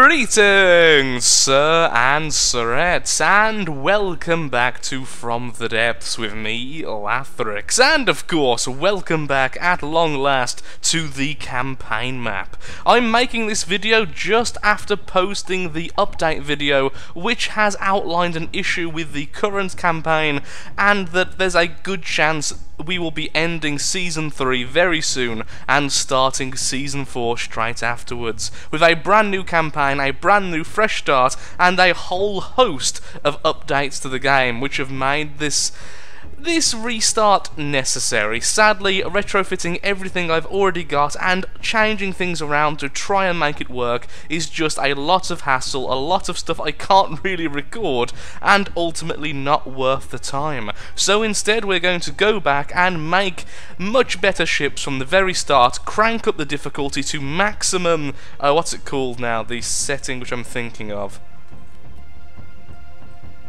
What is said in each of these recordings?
Greetings, sir and sirettes, and welcome back to From the Depths with me, Lathrix, and of course, welcome back at long last to the campaign map. I'm making this video just after posting the update video, which has outlined an issue with the current campaign, and that there's a good chance we will be ending Season 3 very soon and starting Season 4 straight afterwards, with a brand new campaign, a brand new fresh start, and a whole host of updates to the game, which have made this restart necessary. Sadly, retrofitting everything I've already got and changing things around to try and make it work is just a lot of hassle, a lot of stuff I can't really record, and ultimately not worth the time. So instead we're going to go back and make much better ships from the very start, crank up the difficulty to maximum, what's it called now, the setting which I'm thinking of.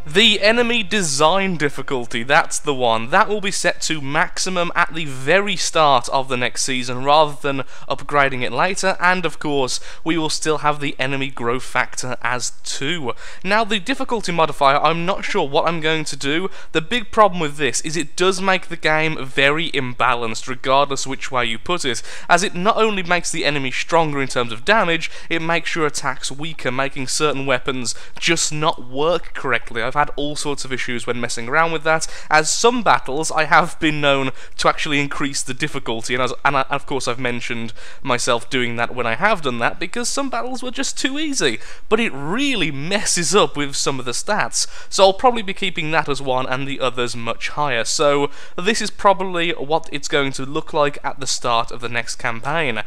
The enemy design difficulty, that's the one. That will be set to maximum at the very start of the next season rather than upgrading it later, and of course we will still have the enemy growth factor as 2. Now the difficulty modifier, I'm not sure what I'm going to do. The big problem with this is it does make the game very imbalanced regardless which way you put it, as it not only makes the enemy stronger in terms of damage, it makes your attacks weaker, making certain weapons just not work correctly. I've had all sorts of issues when messing around with that, as some battles I have been known to actually increase the difficulty, and of course I've mentioned myself doing that when I have done that, because some battles were just too easy, but it really messes up with some of the stats, so I'll probably be keeping that as 1 and the others much higher. So this is probably what it's going to look like at the start of the next campaign.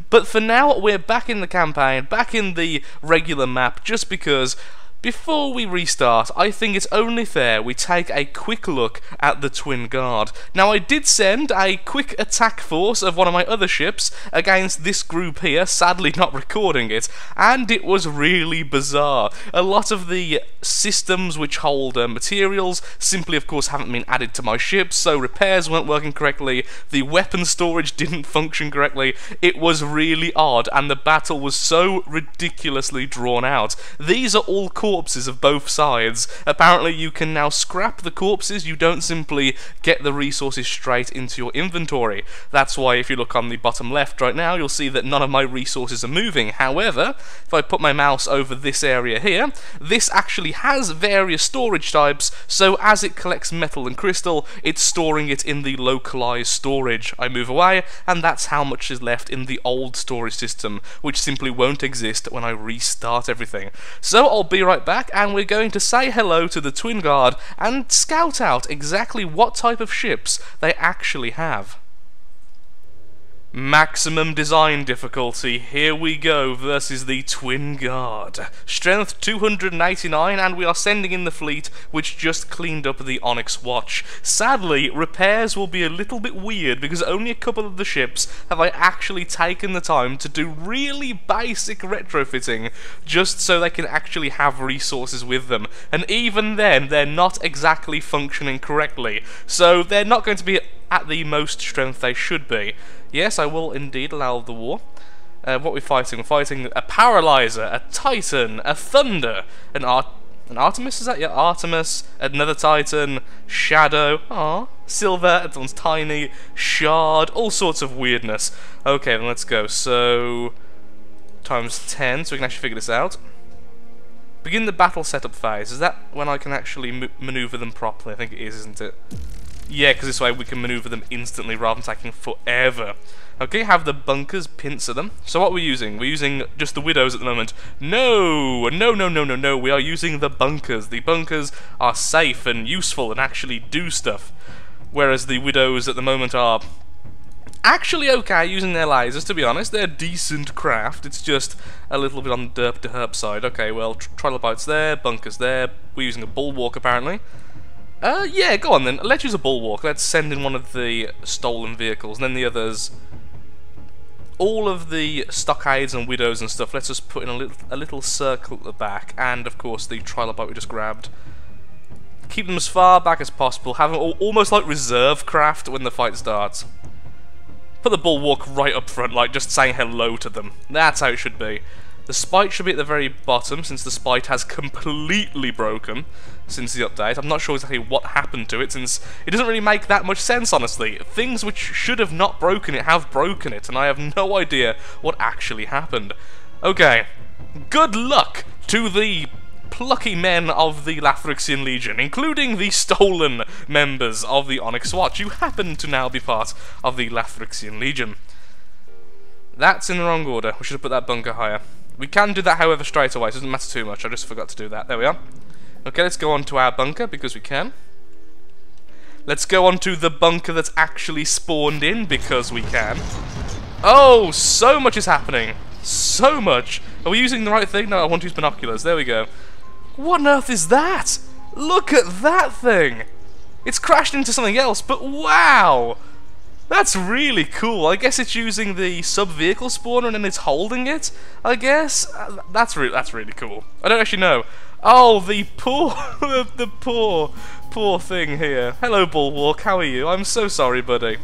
But for now, we're back in the campaign, back in the regular map, just because before we restart, I think it's only fair we take a quick look at the Twin Guard. Now, I did send a quick attack force of one of my other ships against this group here, sadly not recording it, and it was really bizarre. A lot of the systems which hold materials simply, of course, haven't been added to my ships, so repairs weren't working correctly, the weapon storage didn't function correctly. It was really odd, and the battle was so ridiculously drawn out. These are all corpses of both sides. Apparently you can now scrap the corpses, you don't simply get the resources straight into your inventory. That's why if you look on the bottom left right now, you'll see that none of my resources are moving. However, if I put my mouse over this area here, this actually has various storage types, so as it collects metal and crystal, it's storing it in the localized storage. I move away, and that's how much is left in the old storage system, which simply won't exist when I restart everything. So I'll be right back, and we're going to say hello to the Twin Guard and scout out exactly what type of ships they actually have. Maximum design difficulty, here we go, versus the Twin Guard. Strength 289, and we are sending in the fleet which just cleaned up the Onyx Watch. Sadly, repairs will be a little bit weird because only a couple of the ships have I actually taken the time to do really basic retrofitting just so they can actually have resources with them. And even then, they're not exactly functioning correctly, so they're not going to be at the most strength they should be. Yes, I will indeed allow the war. What are we fighting? We're fighting a Paralyzer, a Titan, a Thunder, an Artemis, is that? Yeah, Artemis, another Titan, Shadow, Silver, that one's tiny, Shard, all sorts of weirdness. Okay, then let's go. So, times 10, so we can actually figure this out. Begin the battle setup phase. Is that when I can actually maneuver them properly? I think it is, isn't it? Yeah, because this way we can maneuver them instantly rather than taking forever. Okay, have the bunkers pincer them. So what are we using? We're using just the widows at the moment. No, we are using the bunkers. The bunkers are safe and useful and actually do stuff. Whereas the widows at the moment are actually okay using their lasers, to be honest. They're decent craft. It's just a little bit on the derp side. Okay, well, trilobites there, bunkers there. We're using a bulwark apparently. Yeah, go on then. Let's use a bulwark. Let's send in one of the stolen vehicles, and then the others. All of the stockades and widows and stuff, let's just put in a little circle at the back, and of course the trilobite we just grabbed. Keep them as far back as possible, have them almost like reserve craft when the fight starts. Put the bulwark right up front, like just saying hello to them. That's how it should be. The spite should be at the very bottom, since the spite has completely broken since the update. I'm not sure exactly what happened to it, since it doesn't really make that much sense, honestly. Things which should have not broken it have broken it, and I have no idea what actually happened. Okay, good luck to the plucky men of the Lathrixian Legion, including the stolen members of the Onyx Watch. You happen to now be part of the Lathrixian Legion. That's in the wrong order. We should have put that bunker higher. We can do that, however, straight away. It doesn't matter too much. I just forgot to do that. There we are. Okay, let's go on to our bunker, because we can. Let's go on to the bunker that's actually spawned in, because we can. Oh, so much is happening. So much. Are we using the right thing? No, I want to use binoculars. There we go. What on earth is that? Look at that thing. It's crashed into something else, but wow. That's really cool. I guess it's using the sub-vehicle spawner and then it's holding it, I guess? That's really cool. I don't actually know. Oh, the poor, the poor thing here. Hello, Bulwark, how are you? I'm so sorry, buddy.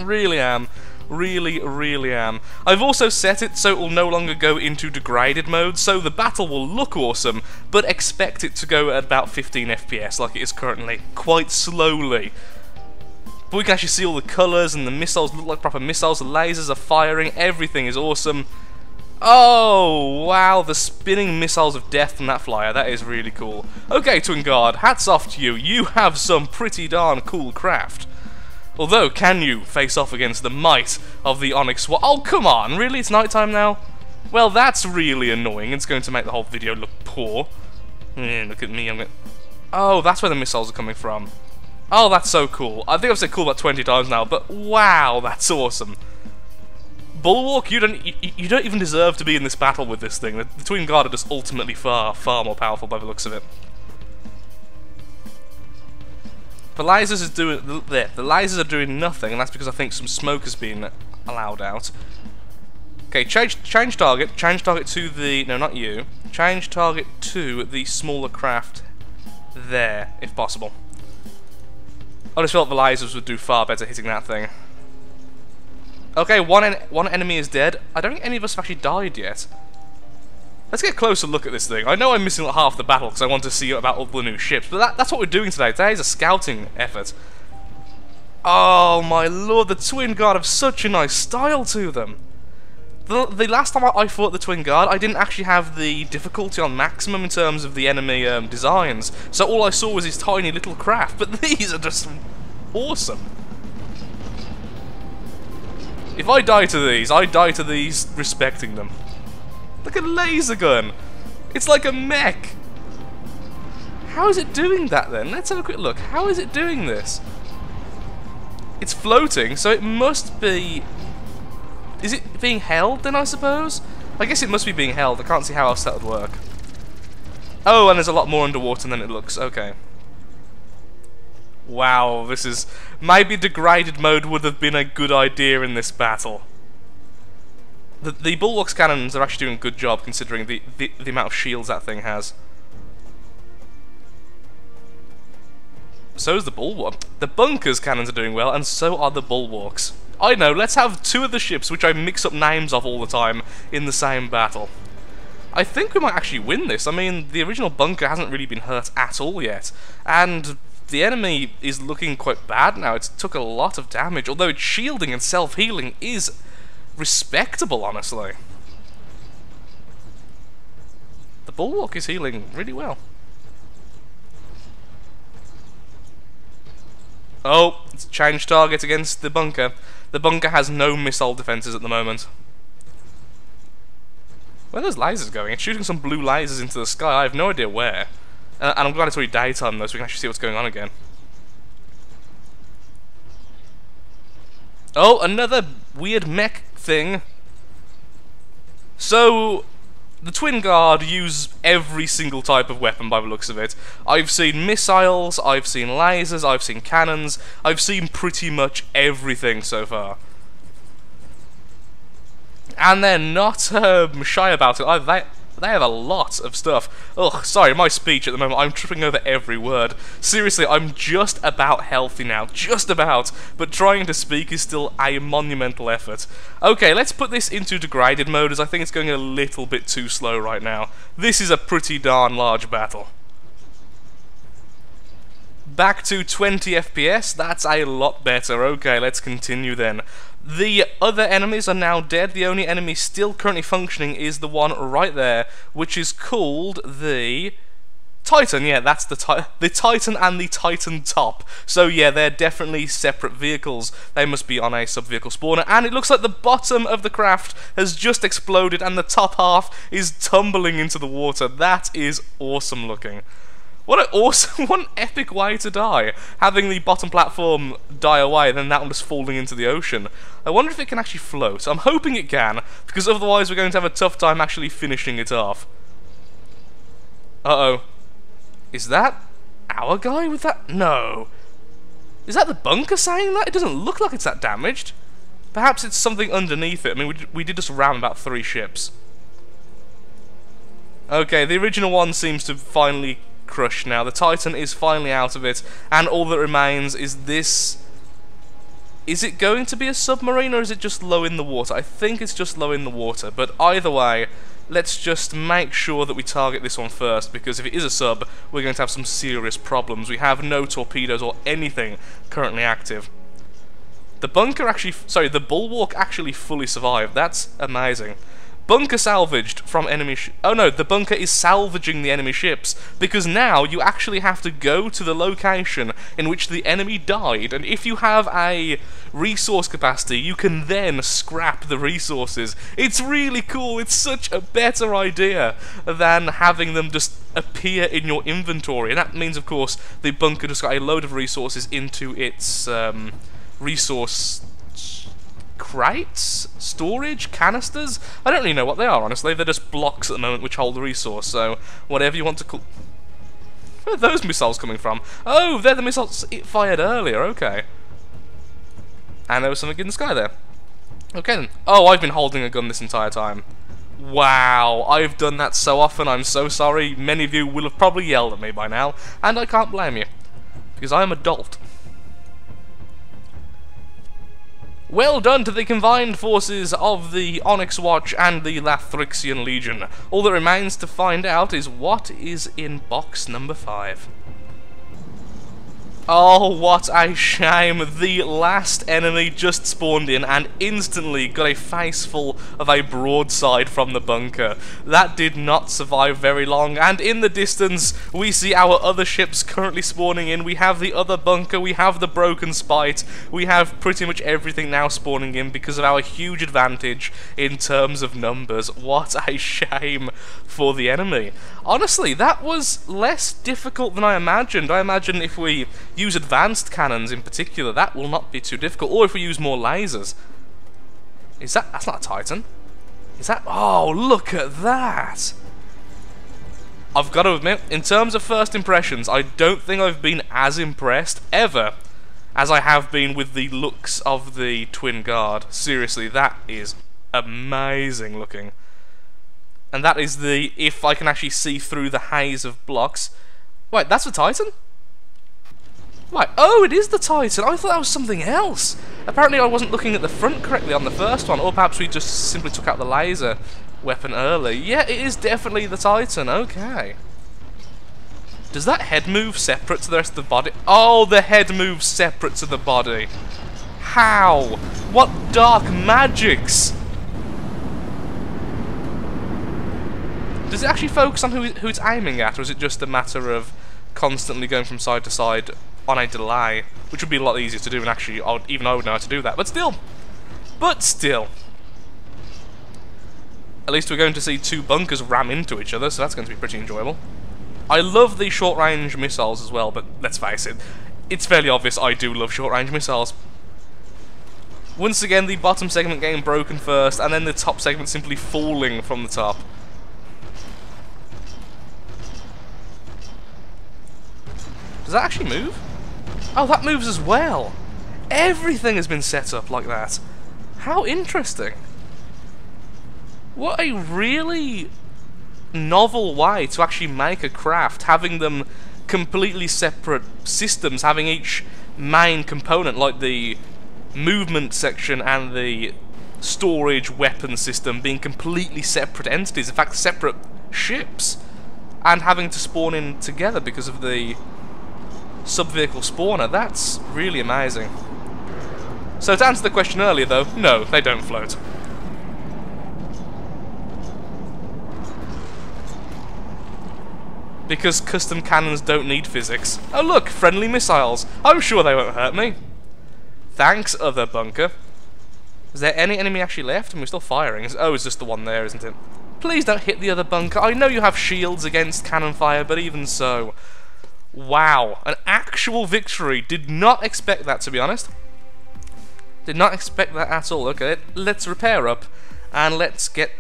Really am. Really am. I've also set it so it will no longer go into degraded mode, so the battle will look awesome, but expect it to go at about 15 FPS like it is currently, quite slowly. But we can actually see all the colours, and the missiles look like proper missiles, the lasers are firing, everything is awesome. Oh, wow, the spinning missiles of death from that flyer, that is really cool. Okay, Twin Guard, hats off to you, you have some pretty darn cool craft. Although, can you face off against the might of the Onyx Watch? Oh, come on, really? It's nighttime now? Well, that's really annoying, it's going to make the whole video look poor. Look at me, I'm going... Oh, that's where the missiles are coming from. Oh, that's so cool. I think I've said cool about 20 times now, but wow, that's awesome. Bulwark, you don't even deserve to be in this battle with this thing. The Twin Guard are just ultimately far more powerful by the looks of it. The lasers are doing nothing, and that's because I think some smoke has been allowed out. Okay, change target to the... No, not you. Change target to the smaller craft there, if possible. I just felt the lasers would do far better hitting that thing. Okay, one enemy is dead. I don't think any of us have actually died yet. Let's get a closer look at this thing. I know I'm missing like half the battle because I want to see about all the new ships, but that's what we're doing today. Today is a scouting effort. Oh my lord, the Twin Guard have such a nice style to them. The last time I fought the Twin Guard, I didn't actually have the difficulty on maximum in terms of the enemy designs, so all I saw was his tiny little craft, but these are just awesome. If I die to these respecting them. Look at laser gun! It's like a mech! How is it doing that then? Let's have a quick look. How is it doing this? It's floating, so it must be... Is it being held then, I suppose? I guess it must be being held. I can't see how else that would work. Oh, and there's a lot more underwater than it looks. Okay. Wow, this is... Maybe degraded mode would have been a good idea in this battle. The Bulwark's cannons are actually doing a good job considering the amount of shields that thing has. So is the Bulwark. The Bunker's cannons are doing well, and so are the Bulwarks. I know, let's have two of the ships, which I mix up names of all the time, in the same battle. I think we might actually win this. I mean, the original Bunker hasn't really been hurt at all yet, and the enemy is looking quite bad now. It took a lot of damage, although its shielding and self-healing is respectable, honestly. The Bulwark is healing really well. Oh, it's changed target against the Bunker. The Bunker has no missile defenses at the moment. Where are those lasers going? It's shooting some blue lasers into the sky. I have no idea where. And I'm glad it's already daytime though, so we can actually see what's going on again. Oh, another weird mech thing. So, the Twin Guard use every single type of weapon by the looks of it. I've seen missiles, I've seen lasers, I've seen cannons, I've seen pretty much everything so far. And they're not shy about it either. They have a lot of stuff. Ugh, sorry, my speech at the moment, I'm tripping over every word. Seriously, I'm just about healthy now. Just about. But trying to speak is still a monumental effort. Okay, let's put this into degraded mode, as I think it's going a little bit too slow right now. This is a pretty darn large battle. Back to 20 FPS, that's a lot better. Okay, let's continue then. The other enemies are now dead. The only enemy still currently functioning is the one right there, which is called the Titan. Yeah, that's the Titan and the Titan Top. So yeah, they're definitely separate vehicles. They must be on a sub-vehicle spawner, and it looks like the bottom of the craft has just exploded and the top half is tumbling into the water. That is awesome looking. What an awesome, what an epic way to die. Having the bottom platform die away, then that one just falling into the ocean. I wonder if it can actually float. I'm hoping it can, because otherwise we're going to have a tough time actually finishing it off. Uh-oh. Is that our guy with that? No. Is that the bunker saying that? It doesn't look like it's that damaged. Perhaps it's something underneath it. I mean, we did just ram about 3 ships. Okay, the original one seems to finally crush now. The Titan is finally out of it, and all that remains is this. Is it going to be a submarine, or is it just low in the water? I think it's just low in the water, but either way, let's just make sure that we target this one first, because if it is a sub, we're going to have some serious problems. We have no torpedoes or anything currently active. The bunker actually, sorry, the bulwark actually fully survived. That's amazing. Bunker salvaged from enemy oh no, the bunker is salvaging the enemy ships, because now you actually have to go to the location in which the enemy died, and if you have a resource capacity, you can then scrap the resources. It's really cool. It's such a better idea than having them just appear in your inventory, and that means, of course, the bunker just got a load of resources into its resource crates? Storage? Canisters? I don't really know what they are, honestly. They're just blocks at the moment which hold the resource, so whatever you want to call... Where are those missiles coming from? Oh, they're the missiles it fired earlier, okay. And there was something in the sky there. Okay then. Oh, I've been holding a gun this entire time. Wow, I've done that so often, I'm so sorry. Many of you will have probably yelled at me by now, and I can't blame you, because I am an adult. Well done to the combined forces of the Onyx Watch and the Lathrixian Legion. All that remains to find out is what is in box number 5. Oh, what a shame. The last enemy just spawned in and instantly got a face full of a broadside from the bunker. That did not survive very long, and in the distance we see our other ships currently spawning in. We have the other bunker, we have the broken spite, we have pretty much everything now spawning in because of our huge advantage in terms of numbers. What a shame for the enemy. Honestly, that was less difficult than I imagined. I imagine if we use advanced cannons in particular, that will not be too difficult, or if we use more lasers. That's not a Titan. Is that... Oh, look at that! I've got to admit, in terms of first impressions, I don't think I've been as impressed, ever, as I have been with the looks of the Twin Guard. Seriously, that is amazing looking. And that is the... if I can actually see through the haze of blocks... Wait, that's a Titan? Right, oh, it is the Titan. I thought that was something else. Apparently I wasn't looking at the front correctly on the first one, or perhaps we just simply took out the laser weapon early. Yeah, it is definitely the Titan, okay. Does that head move separate to the rest of the body? Oh, the head moves separate to the body. How? What dark magics? Does it actually focus on who it's aiming at, or is it just a matter of constantly going from side to side on a delay, which would be a lot easier to do, and actually even I would know how to do that, but still. At least we're going to see 2 bunkers ram into each other, so that's going to be pretty enjoyable. I love the short-range missiles as well, but let's face it, it's fairly obvious I do love short-range missiles. Once again, the bottom segment getting broken first, and then the top segment simply falling from the top. Does that actually move? Oh, that moves as well. Everything has been set up like that. How interesting. What a really novel way to actually make a craft, having them completely separate systems, having each main component, like the movement section and the storage weapon system, being completely separate entities, in fact separate ships, and having to spawn in together because of the sub-vehicle spawner. That's really amazing. So to answer the question earlier though, no, they don't float. Because custom cannons don't need physics. Oh look, friendly missiles. I'm sure they won't hurt me. Thanks, other bunker. Is there any enemy actually left? And we're still firing. Oh, it's just the one there, isn't it? Please don't hit the other bunker. I know you have shields against cannon fire, but even so. Wow, an actual victory. Did not expect that, to be honest. Did not expect that at all. Okay, let's repair up, and let's get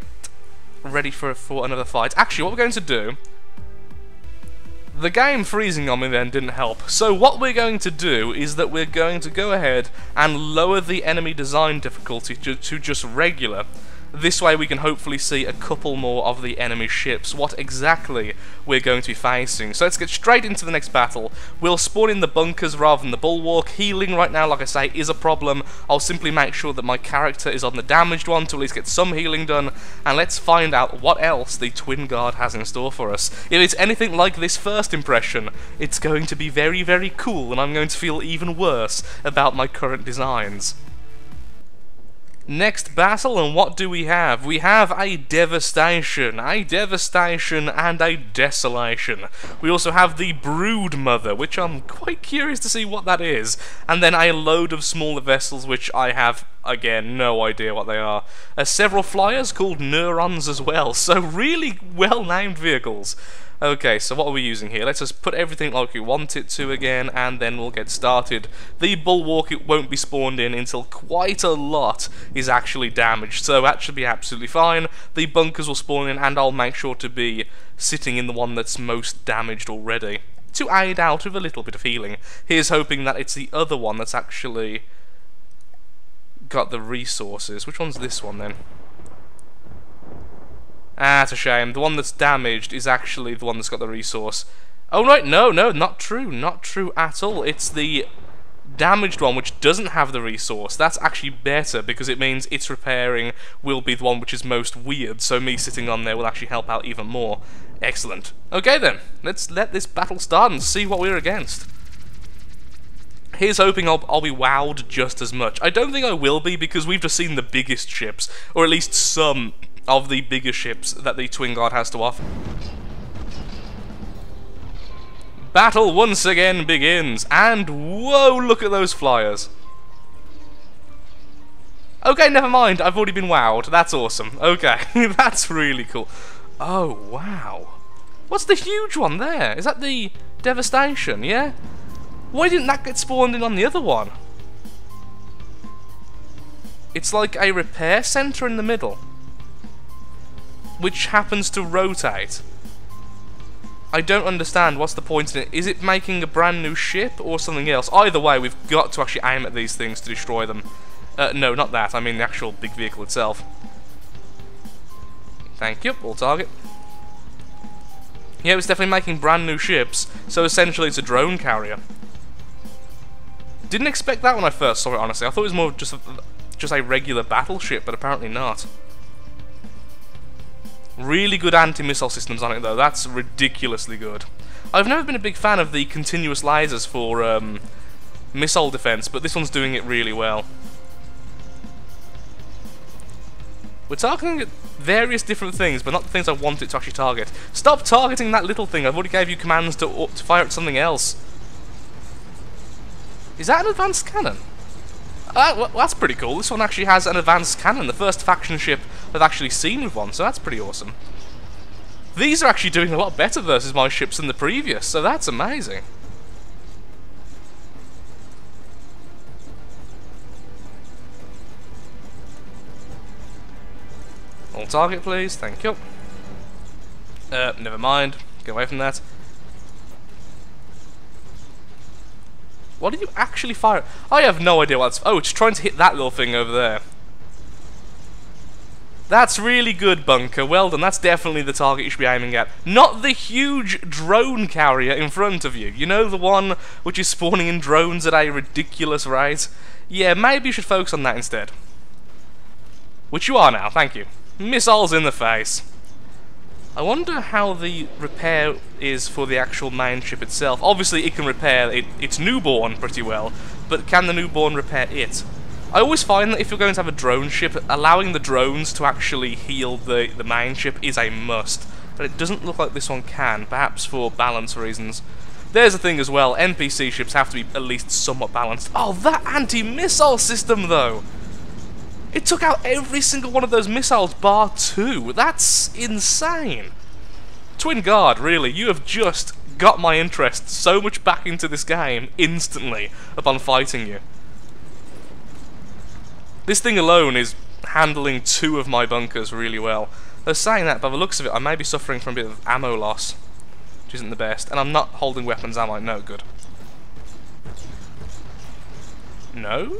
ready for another fight. Actually, what we're going to do... The game freezing on me then didn't help. So what we're going to do is that we're going to go ahead and lower the enemy design difficulty to just regular. This way we can hopefully see a couple more of the enemy ships, what exactly we're going to be facing. So let's get straight into the next battle. We'll spawn in the bunkers rather than the bulwark. Healing right now, like I say, is a problem. I'll simply make sure that my character is on the damaged one to at least get some healing done, and let's find out what else the Twin Guard has in store for us. If it's anything like this first impression, it's going to be very, very cool, and I'm going to feel even worse about my current designs. Next battle, and what do we have? We have a devastation, and a desolation. We also have the Brood Mother, which I'm quite curious to see what that is, and then a load of smaller vessels, which I have, again, no idea what they are. Several flyers called Neurons as well, so really well-named vehicles. Okay, so what are we using here? Let's just put everything like we want it to again, and then we'll get started. The bulwark, it won't be spawned in until quite a lot is actually damaged, so that should be absolutely fine. The bunkers will spawn in, and I'll make sure to be sitting in the one that's most damaged already, to aid out with a little bit of healing. Here's hoping that it's the other one that's actually got the resources. Which one's this one then? Ah, it's a shame. The one that's damaged is actually the one that's got the resource. Oh, right, no, not true. Not true at all. It's the damaged one which doesn't have the resource. That's actually better, because it means its repairing will be the one which is most weird, so me sitting on there will actually help out even more. Excellent. Okay then, let's let this battle start and see what we're against. Here's hoping I'll be wowed just as much. I don't think I will be, because we've just seen the biggest ships, or at least some of the bigger ships that the Twin Guard has to offer. Battle once again begins, and whoa, look at those flyers. Okay, never mind, I've already been wowed. That's awesome. Okay, that's really cool. Oh, wow. What's the huge one there? Is that the Devastation, yeah? Why didn't that get spawned in on the other one? It's like a repair center in the middle, which happens to rotate. I don't understand what's the point in it. Is it making a brand new ship or something else? Either way, we've got to actually aim at these things to destroy them. No, not that. I mean the actual big vehicle itself. Thank you. All target. Yeah, it's definitely making brand new ships, so essentially it's a drone carrier. Didn't expect that when I first saw it, honestly. I thought it was more just a regular battleship, but apparently not. Really good anti-missile systems on it though, that's ridiculously good. I've never been a big fan of the continuous lasers for missile defense, but this one's doing it really well. We're targeting at various different things, but not the things I want it to actually target. Stop targeting that little thing, I've already gave you commands to fire at something else. Is that an advanced cannon? Well, that's pretty cool. This one actually has an advanced cannon, the first faction ship I've actually seen with one, so that's pretty awesome. These are actually doing a lot better versus my ships than the previous, so that's amazing. All target, please. Thank you. Never mind. Get away from that. What did you actually fire? I have no idea what that's... Oh, it's trying to hit that little thing over there. That's really good, bunker. Well done. That's definitely the target you should be aiming at. Not the huge drone carrier in front of you. You know, the one which is spawning in drones at a ridiculous rate? Yeah, maybe you should focus on that instead. Which you are now, thank you. Missiles in the face. I wonder how the repair is for the actual main ship itself. Obviously, it can repair its newborn pretty well, but can the newborn repair it? I always find that if you're going to have a drone ship, allowing the drones to actually heal the main ship is a must. But it doesn't look like this one can, perhaps for balance reasons. There's the thing as well, NPC ships have to be at least somewhat balanced. Oh, that anti-missile system though! It took out every single one of those missiles, bar 2. That's insane. Twin Guard, really, you have just got my interest so much back into this game instantly upon fighting you. This thing alone is handling 2 of my bunkers really well. Though saying that, by the looks of it, I may be suffering from a bit of ammo loss, which isn't the best. And I'm not holding weapons ammo, no good. No?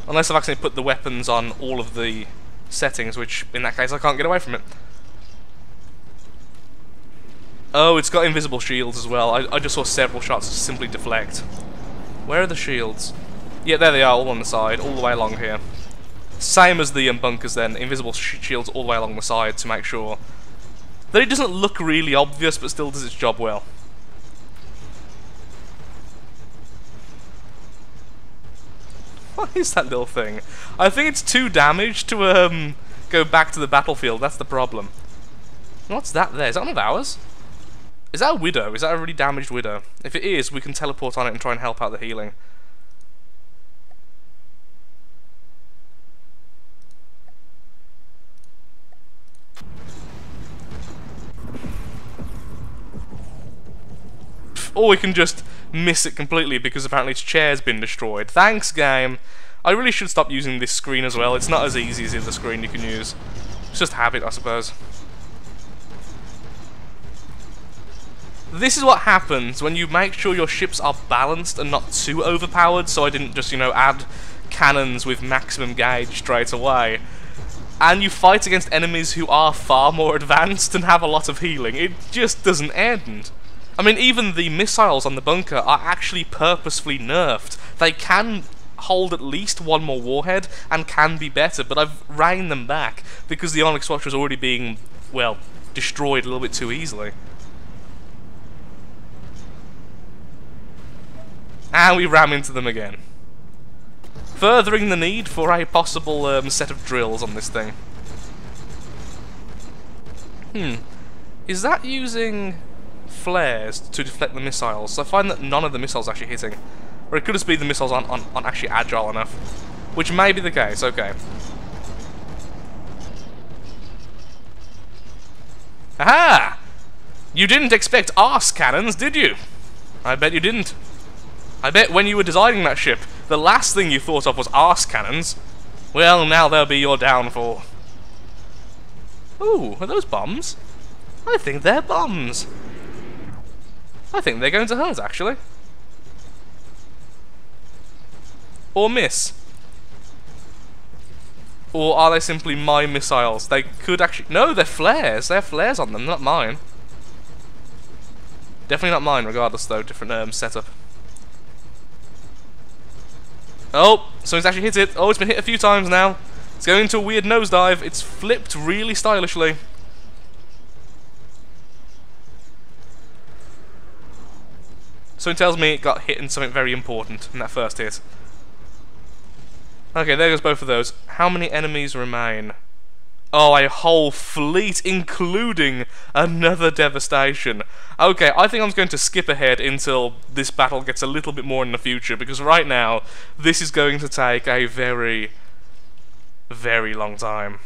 Unless I've actually put the weapons on all of the settings, which, in that case, I can't get away from it. Oh, it's got invisible shields as well. I just saw several shots simply deflect. Where are the shields? Yeah, there they are, all on the side, all the way along here. Same as the bunkers then, invisible shields all the way along the side to make sure that it doesn't look really obvious, but still does its job well. What is that little thing? I think it's too damaged to go back to the battlefield, that's the problem. What's that there? Is that one of ours? Is that a widow? Is that a really damaged widow? If it is, we can teleport on it and try and help out the healing. Or we can just miss it completely because apparently its chair's been destroyed. Thanks, game. I really should stop using this screen as well. It's not as easy as the other screen you can use. It's just habit, I suppose. This is what happens when you make sure your ships are balanced and not too overpowered, so I didn't just, you know, add cannons with maximum gauge straight away. And you fight against enemies who are far more advanced and have a lot of healing. It just doesn't end. I mean, even the missiles on the bunker are actually purposefully nerfed. They can hold at least one more warhead and can be better, but I've reined them back because the Onyx Watch was already being, well, destroyed a little bit too easily. And we ram into them again, furthering the need for a possible set of drills on this thing. Is that using flares to deflect the missiles? So I find that none of the missiles are actually hitting. Or it could just be the missiles aren't actually agile enough. Which may be the case, okay. Aha! You didn't expect arse cannons, did you? I bet you didn't. I bet when you were designing that ship, the last thing you thought of was arse cannons. Well, now they'll be your downfall. Ooh, are those bombs? I think they're bombs. I think they're going to hurt, actually. Or miss. Or are they simply my missiles? They could actually... No, they're flares. They have flares on them, not mine. Definitely not mine, regardless, though. Different setup. Oh, someone's actually hit it. Oh, it's been hit a few times now. It's going into a weird nosedive. It's flipped really stylishly. Something tells me it got hit in something very important in that first hit. Okay, there goes both of those. How many enemies remain? Oh, a whole fleet, including another devastation. Okay, I think I'm going to skip ahead until this battle gets a little bit more in the future, because right now, this is going to take a very, very long time.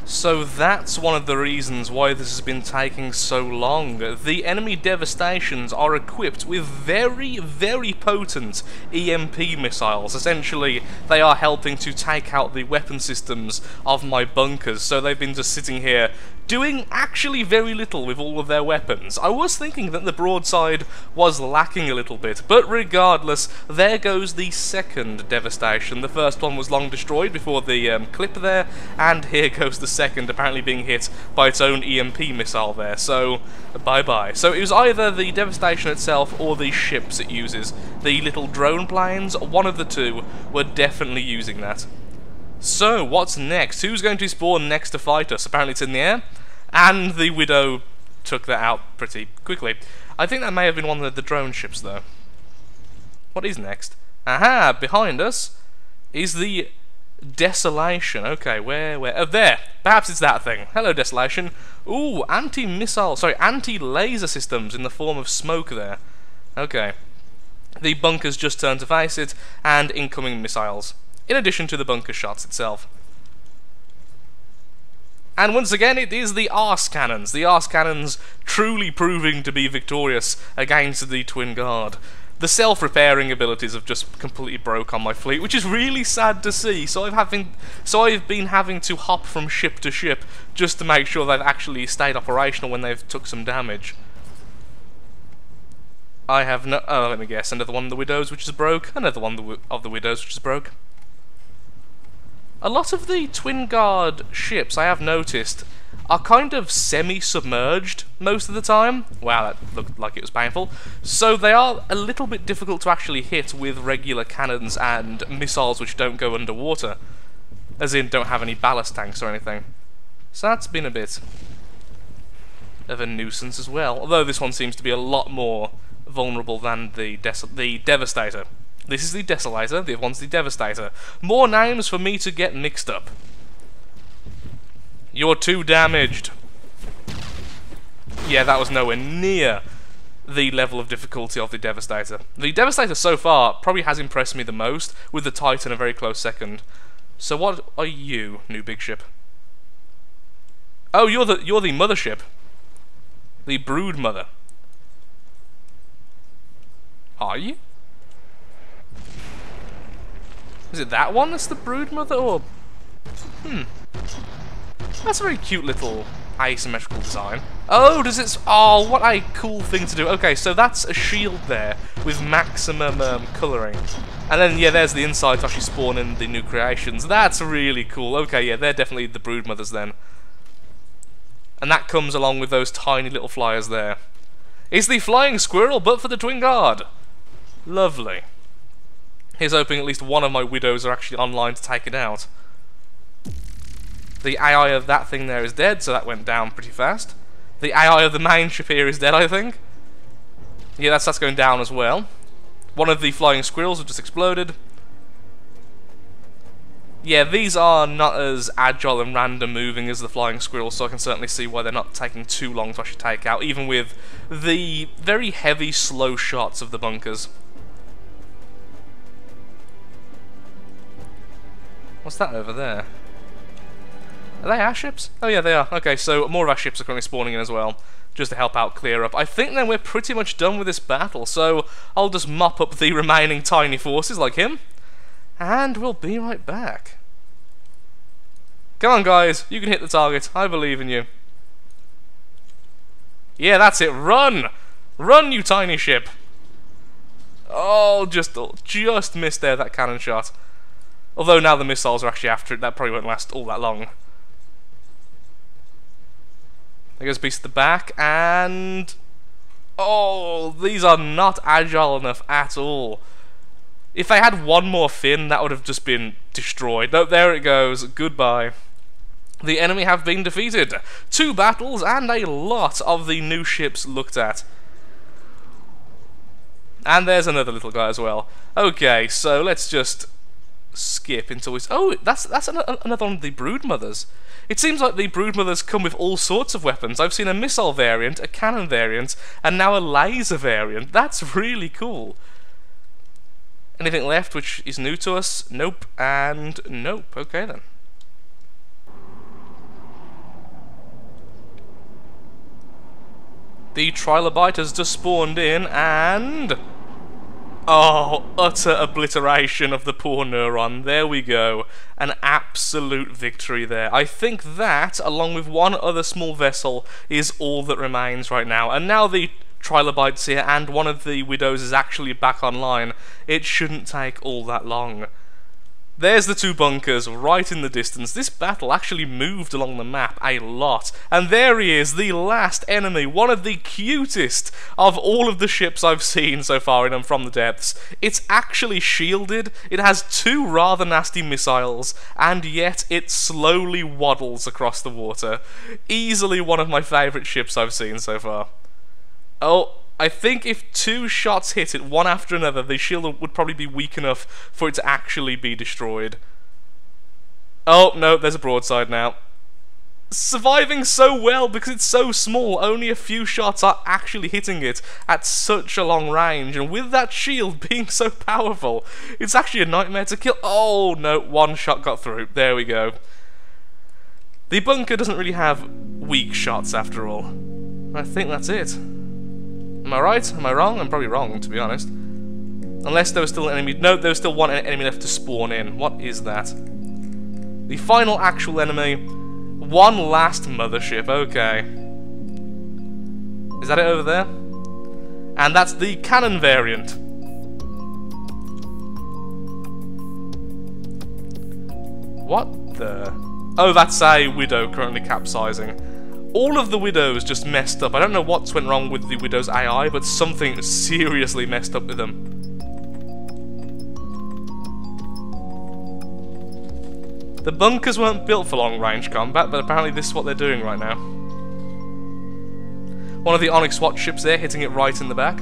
So that's one of the reasons why this has been taking so long. The enemy devastations are equipped with very, very potent EMP missiles. Essentially, they are helping to take out the weapon systems of my bunkers, so they've been just sitting here doing actually very little with all of their weapons. I was thinking that the broadside was lacking a little bit, but regardless, there goes the second devastation. The first one was long destroyed before the clip there, and here goes the second, apparently being hit by its own EMP missile there, so bye-bye. So it was either the devastation itself or the ships it uses. The little drone planes, one of the two, were definitely using that. So, what's next? Who's going to spawn next to fight us? Apparently it's in the air, and the Widow took that out pretty quickly. I think that may have been one of the drone ships, though. What is next? Aha! Behind us is the Desolation. Okay, where? Oh, there! Perhaps it's that thing. Hello, Desolation. Ooh, anti-laser systems in the form of smoke there. Okay. The bunkers just turn to face it, and incoming missiles, in addition to the bunker shots itself. And once again, it is the arse cannons. The arse cannons truly proving to be victorious against the Twin Guard. The self-repairing abilities have just completely broke on my fleet, which is really sad to see. So I've been having to hop from ship to ship just to make sure they've actually stayed operational when they've took some damage. I have no... oh, let me guess. Another one of the Widows which is broke. Another one of the Widows which is broke. A lot of the Twin Guard ships, I have noticed, are kind of semi-submerged most of the time. Wow, that looked like it was painful. So they are a little bit difficult to actually hit with regular cannons and missiles which don't go underwater. As in, don't have any ballast tanks or anything. So that's been a bit of a nuisance as well. Although this one seems to be a lot more vulnerable than the Devastator. This is the Desolator, the other one's the Devastator. More names for me to get mixed up. You're too damaged. Yeah, that was nowhere near the level of difficulty of the Devastator. The Devastator so far probably has impressed me the most, with the Titan a very close second. So what are you, new big ship? Oh, you're the mothership. The Brood Mother. Are you? Is it that one that's the Brood Mother, or... That's a very cute little asymmetrical design. Oh, does it... oh, what a cool thing to do. Okay, so that's a shield there with maximum colouring. And then, yeah, there's the inside to actually spawn in the new creations. That's really cool. Okay, yeah, they're definitely the Brood Mothers then. And that comes along with those tiny little flyers there. It's the Flying Squirrel, but for the Twin Guard. Lovely. Here's hoping at least one of my Widows are actually online to take it out. The AI of that thing there is dead, so that went down pretty fast. The AI of the main ship here is dead, I think. Yeah, that's going down as well. One of the Flying Squirrels have just exploded. Yeah, these are not as agile and random moving as the Flying Squirrels, so I can certainly see why they're not taking too long to actually take out, even with the very heavy, slow shots of the bunkers. What's that over there? Are they our ships? Oh yeah, they are. Okay, so more of our ships are currently spawning in as well, just to help out clear up. I think then we're pretty much done with this battle, so I'll just mop up the remaining tiny forces like him, and we'll be right back. Come on guys, you can hit the target. I believe in you. Yeah, that's it. Run! Run, you tiny ship! Oh, just missed there, that cannon shot. Although now the missiles are actually after it, that probably won't last all that long. There goes a piece at the back, and... oh, these are not agile enough at all. If they had one more fin, that would have just been destroyed. Nope, there it goes. Goodbye. The enemy have been defeated. 2 battles and a lot of the new ships looked at. And there's another little guy as well. Okay, so let's just skip until we... oh, that's another one of the Brood Mothers. It seems like the Brood Mothers come with all sorts of weapons. I've seen a missile variant, a cannon variant, and now a laser variant. That's really cool. Anything left which is new to us? Nope, and nope. Okay then. The trilobite has just spawned in, and... oh, utter obliteration of the poor neuron. There we go. An absolute victory there. I think that, along with one other small vessel, is all that remains right now. And now the trilobite's here, and one of the widows is actually back online. It shouldn't take all that long. There's the two bunkers right in the distance. This battle actually moved along the map a lot. And there he is, the last enemy, one of the cutest of all of the ships I've seen so far in From the Depths. It's actually shielded, it has two rather nasty missiles, and yet it slowly waddles across the water. Easily one of my favourite ships I've seen so far. Oh, I think if two shots hit it one after another, the shield would probably be weak enough for it to actually be destroyed. Oh, no, there's a broadside now. Surviving so well because it's so small, only a few shots are actually hitting it at such a long range, and with that shield being so powerful, it's actually a nightmare to kill. Oh, no, one shot got through. There we go. The bunker doesn't really have weak shots after all. I think that's it. Am I right? Am I wrong? I'm probably wrong, to be honest. Unless there was still an enemy... no, there was still one enemy left to spawn in. What is that? The final actual enemy. One last mothership. Okay. Is that it over there? And that's the cannon variant. What the... oh, that's a widow currently capsizing. All of the widows just messed up. I don't know what's went wrong with the widow's AI, but something seriously messed up with them. The bunkers weren't built for long-range combat, but apparently this is what they're doing right now. One of the Onyx Watch ships there, hitting it right in the back.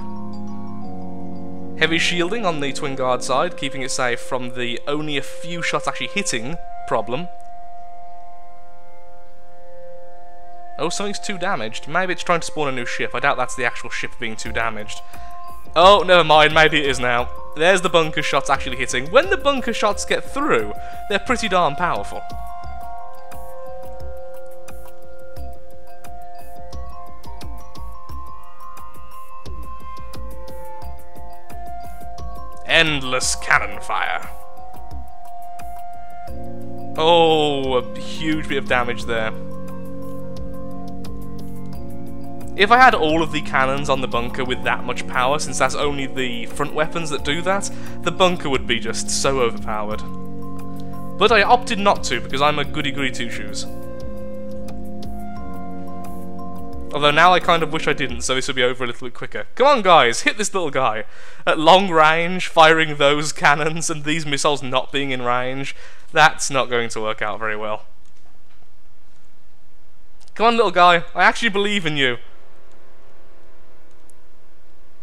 Heavy shielding on the Twin Guard side, keeping it safe from the only a few shots actually hitting problem. Oh, something's too damaged. Maybe it's trying to spawn a new ship. I doubt that's the actual ship being too damaged. Oh, never mind. Maybe it is now. There's the bunker shots actually hitting. When the bunker shots get through, they're pretty darn powerful. Endless cannon fire. Oh, a huge bit of damage there. If I had all of the cannons on the bunker with that much power, since that's only the front weapons that do that, the bunker would be just so overpowered. But I opted not to, because I'm a goody-goody two-shoes. Although now I kind of wish I didn't, so this would be over a little bit quicker. Come on guys, hit this little guy. At long range, firing those cannons and these missiles not being in range, that's not going to work out very well. Come on little guy, I actually believe in you.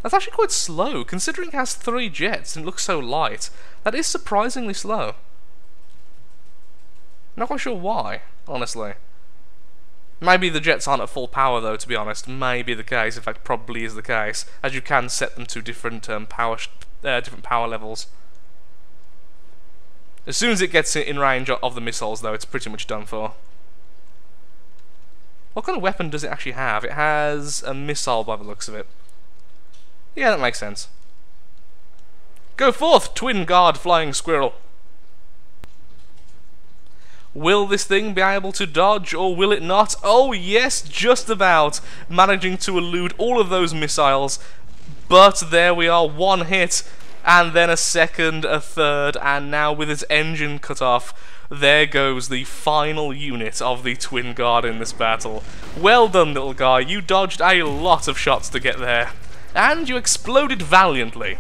That's actually quite slow, considering it has 3 jets and looks so light. That is surprisingly slow. Not quite sure why, honestly. Maybe the jets aren't at full power though, to be honest. May be the case, in fact probably is the case, as you can set them to different power levels. As soon as it gets in range of the missiles though, it's pretty much done for. What kind of weapon does it actually have? It has a missile by the looks of it. Yeah, that makes sense. Go forth, Twin Guard Flying Squirrel! Will this thing be able to dodge, or will it not? Oh yes, just about! Managing to elude all of those missiles. But there we are, one hit, and then a second, a third, and now with its engine cut off, there goes the final unit of the Twin Guard in this battle. Well done, little guy, you dodged a lot of shots to get there. And you exploded valiantly.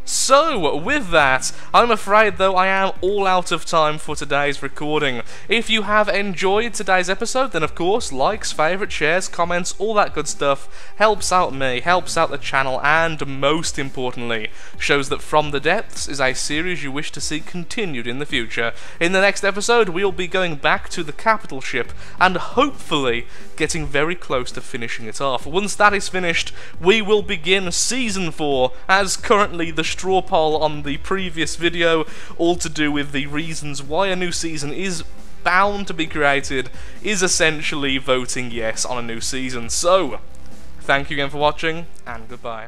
So, with that, I'm afraid though I am all out of time for today's recording. If you have enjoyed today's episode, then of course, likes, favourites, shares, comments, all that good stuff helps out me, helps out the channel, and most importantly, shows that From the Depths is a series you wish to see continued in the future. In the next episode, we'll be going back to the capital ship, and hopefully getting very close to finishing it off. Once that is finished, we will begin Season 4, as currently the straw poll on the previous video, all to do with the reasons why a new season is bound to be created, is essentially voting yes on a new season. So, thank you again for watching, and goodbye.